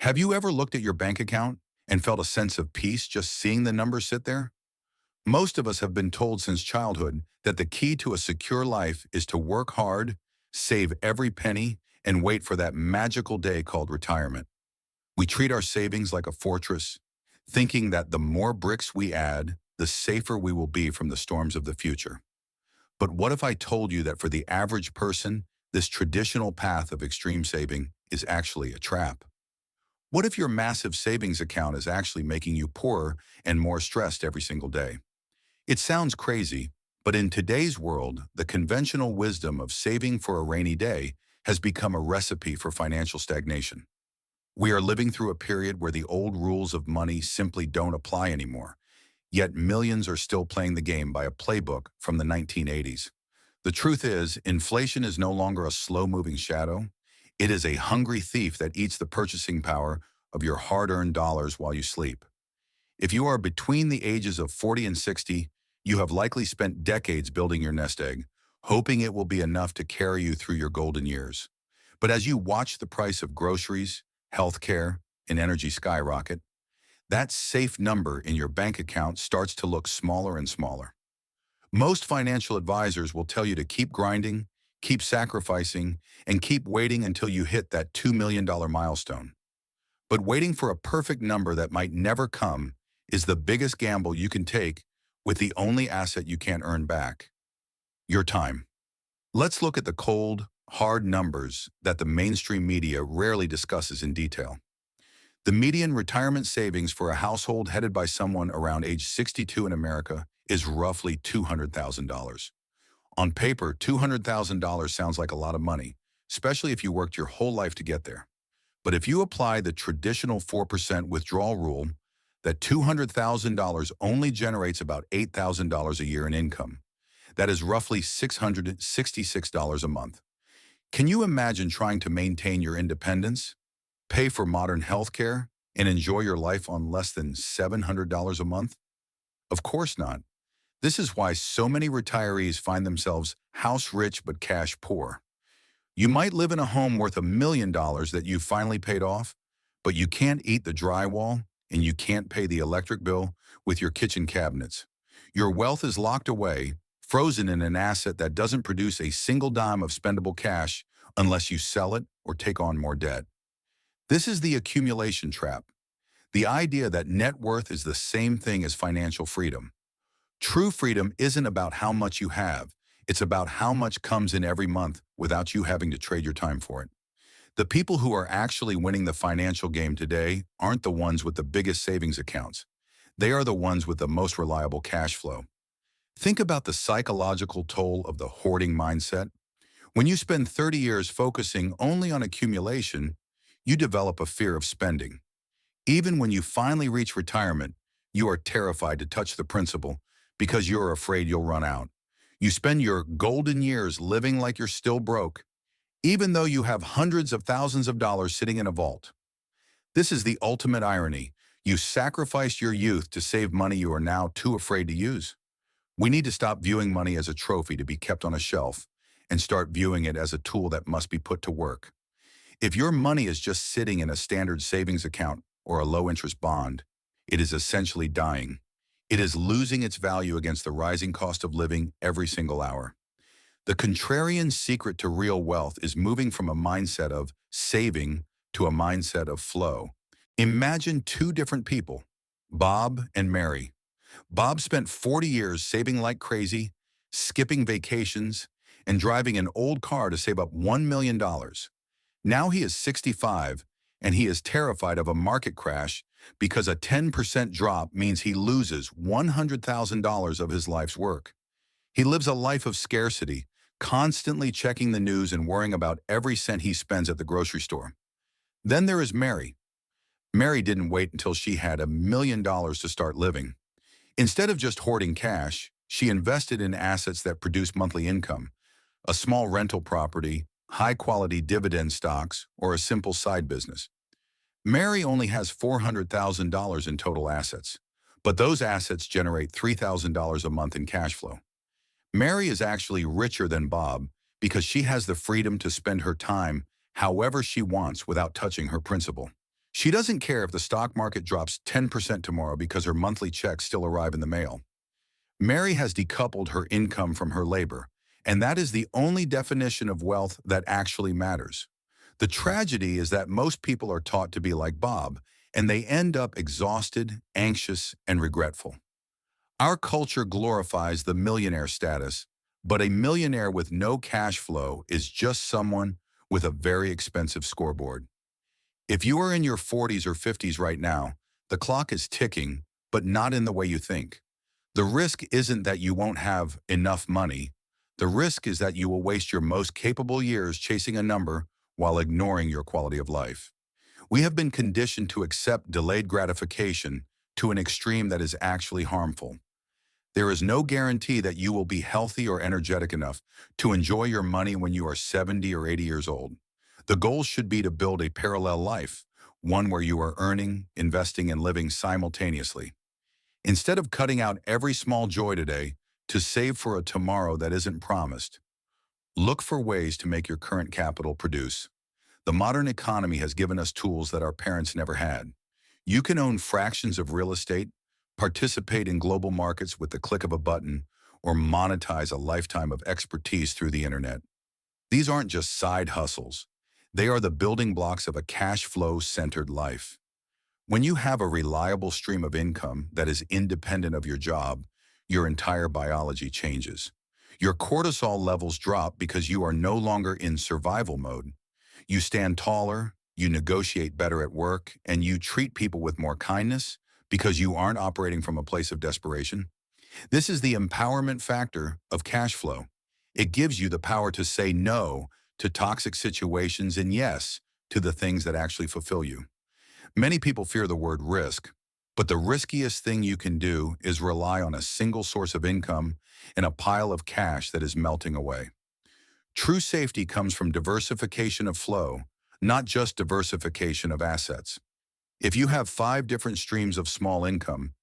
Have you ever looked at your bank account and felt a sense of peace just seeing the numbers sit there? Most of us have been told since childhood that the key to a secure life is to work hard, save every penny, and wait for that magical day called retirement. We treat our savings like a fortress, thinking that the more bricks we add, the safer we will be from the storms of the future. But what if I told you that for the average person, this traditional path of extreme saving is actually a trap? What if your massive savings account is actually making you poorer and more stressed every single day? It sounds crazy, but in today's world, the conventional wisdom of saving for a rainy day has become a recipe for financial stagnation. We are living through a period where the old rules of money simply don't apply anymore, yet millions are still playing the game by a playbook from the 1980s. The truth is, inflation is no longer a slow-moving shadow. It is a hungry thief that eats the purchasing power of your hard-earned dollars while you sleep. If you are between the ages of 40 and 60, you have likely spent decades building your nest egg, hoping it will be enough to carry you through your golden years. But as you watch the price of groceries, healthcare, and energy skyrocket, that safe number in your bank account starts to look smaller and smaller. Most financial advisors will tell you to keep grinding, keep sacrificing, and keep waiting until you hit that $2 million milestone. But waiting for a perfect number that might never come is the biggest gamble you can take with the only asset you can't earn back: your time. Let's look at the cold, hard numbers that the mainstream media rarely discusses in detail. The median retirement savings for a household headed by someone around age 62 in America is roughly $200,000. On paper, $200,000 sounds like a lot of money, especially if you worked your whole life to get there. But if you apply the traditional 4% withdrawal rule, that $200,000 only generates about $8,000 a year in income. That is roughly $666 a month. Can you imagine trying to maintain your independence, pay for modern healthcare, and enjoy your life on less than $700 a month? Of course not. This is why so many retirees find themselves house rich but cash poor. You might live in a home worth $1 million that you finally paid off, but you can't eat the drywall and you can't pay the electric bill with your kitchen cabinets. Your wealth is locked away, frozen in an asset that doesn't produce a single dime of spendable cash unless you sell it or take on more debt. This is the accumulation trap, the idea that net worth is the same thing as financial freedom. True freedom isn't about how much you have. It's about how much comes in every month without you having to trade your time for it. The people who are actually winning the financial game today aren't the ones with the biggest savings accounts. They are the ones with the most reliable cash flow. Think about the psychological toll of the hoarding mindset. When you spend 30 years focusing only on accumulation, you develop a fear of spending. Even when you finally reach retirement, you are terrified to touch the principal because you're afraid you'll run out. You spend your golden years living like you're still broke, even though you have hundreds of thousands of dollars sitting in a vault. This is the ultimate irony. You sacrificed your youth to save money you are now too afraid to use. We need to stop viewing money as a trophy to be kept on a shelf and start viewing it as a tool that must be put to work. If your money is just sitting in a standard savings account or a low-interest bond, it is essentially dying. It is losing its value against the rising cost of living every single hour. The contrarian secret to real wealth is moving from a mindset of saving to a mindset of flow. Imagine two different people, Bob and Mary. Bob spent 40 years saving like crazy, skipping vacations, and driving an old car to save up $1 million. Now he is 65, and he is terrified of a market crash because a 10% drop means he loses $100,000 of his life's work. He lives a life of scarcity, constantly checking the news and worrying about every cent he spends at the grocery store. Then there is Mary. Mary didn't wait until she had $1 million to start living. Instead of just hoarding cash, she invested in assets that produce monthly income: a small rental property, high-quality dividend stocks, or a simple side business. Mary only has $400,000 in total assets, but those assets generate $3,000 a month in cash flow. Mary is actually richer than Bob because she has the freedom to spend her time however she wants without touching her principal. She doesn't care if the stock market drops 10% tomorrow because her monthly checks still arrive in the mail. Mary has decoupled her income from her labor, and that is the only definition of wealth that actually matters. The tragedy is that most people are taught to be like Bob, and they end up exhausted, anxious, and regretful. Our culture glorifies the millionaire status, but a millionaire with no cash flow is just someone with a very expensive scoreboard. If you are in your 40s or 50s right now, the clock is ticking, but not in the way you think. The risk isn't that you won't have enough money. The risk is that you will waste your most capable years chasing a number while ignoring your quality of life. We have been conditioned to accept delayed gratification to an extreme that is actually harmful. There is no guarantee that you will be healthy or energetic enough to enjoy your money when you are 70 or 80 years old. The goal should be to build a parallel life, one where you are earning, investing, and living simultaneously. Instead of cutting out every small joy today to save for a tomorrow that isn't promised, look for ways to make your current capital produce. The modern economy has given us tools that our parents never had. You can own fractions of real estate, participate in global markets with the click of a button, or monetize a lifetime of expertise through the internet. These aren't just side hustles. They are the building blocks of a cash flow-centered life. When you have a reliable stream of income that is independent of your job, your entire biology changes. Your cortisol levels drop because you are no longer in survival mode. You stand taller, you negotiate better at work, and you treat people with more kindness because you aren't operating from a place of desperation. This is the empowerment factor of cash flow. It gives you the power to say no to toxic situations and yes to the things that actually fulfill you. Many people fear the word risk, but the riskiest thing you can do is rely on a single source of income and a pile of cash that is melting away. True safety comes from diversification of flow, not just diversification of assets. If you have 5 different streams of small income,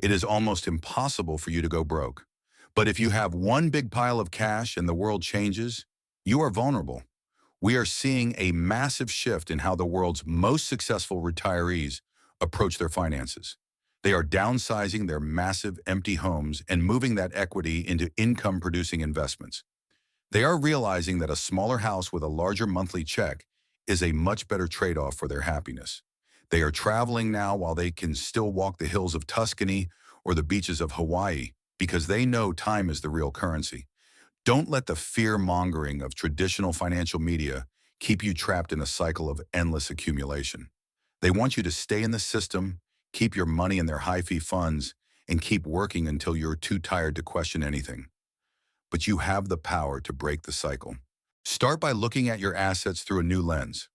it is almost impossible for you to go broke. But if you have one big pile of cash and the world changes, you are vulnerable. We are seeing a massive shift in how the world's most successful retirees approach their finances. They are downsizing their massive empty homes and moving that equity into income-producing investments. They are realizing that a smaller house with a larger monthly check is a much better trade-off for their happiness. They are traveling now while they can still walk the hills of Tuscany or the beaches of Hawaii because they know time is the real currency. Don't let the fear-mongering of traditional financial media keep you trapped in a cycle of endless accumulation. They want you to stay in the system, keep your money in their high-fee funds, and keep working until you're too tired to question anything. But you have the power to break the cycle. Start by looking at your assets through a new lens.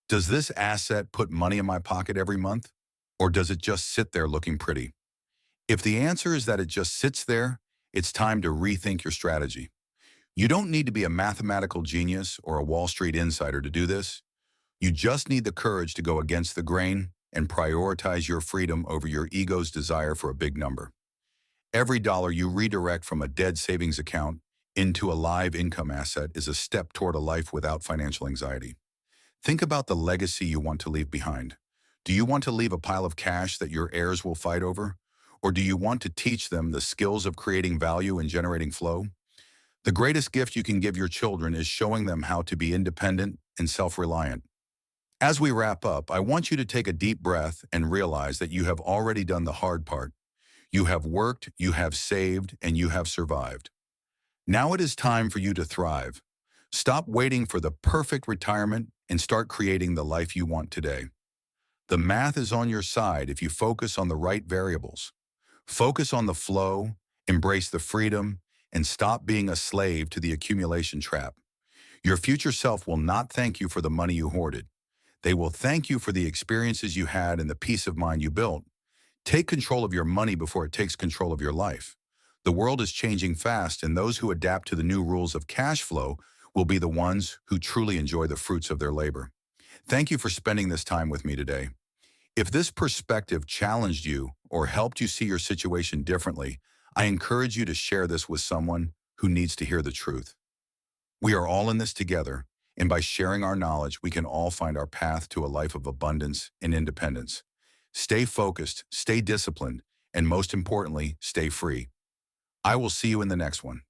Does this asset put money in my pocket every month? Or does it just sit there looking pretty? If the answer is that it just sits there, it's time to rethink your strategy. You don't need to be a mathematical genius or a Wall Street insider to do this. You just need the courage to go against the grain and prioritize your freedom over your ego's desire for a big number. Every dollar you redirect from a dead savings account into a live income asset is a step toward a life without financial anxiety. Think about the legacy you want to leave behind. Do you want to leave a pile of cash that your heirs will fight over? Or do you want to teach them the skills of creating value and generating flow? The greatest gift you can give your children is showing them how to be independent and self-reliant. As we wrap up, I want you to take a deep breath and realize that you have already done the hard part. You have worked, you have saved, and you have survived. Now it is time for you to thrive. Stop waiting for the perfect retirement and start creating the life you want today. The math is on your side if you focus on the right variables. Focus on the flow, embrace the freedom, and stop being a slave to the accumulation trap. Your future self will not thank you for the money you hoarded. They will thank you for the experiences you had and the peace of mind you built. Take control of your money before it takes control of your life. The world is changing fast, and those who adapt to the new rules of cash flow will be the ones who truly enjoy the fruits of their labor. Thank you for spending this time with me today. If this perspective challenged you or helped you see your situation differently, I encourage you to share this with someone who needs to hear the truth. We are all in this together, And by sharing our knowledge, we can all find our path to a life of abundance and independence. Stay focused, stay disciplined, and most importantly, stay free. I will see you in the next one.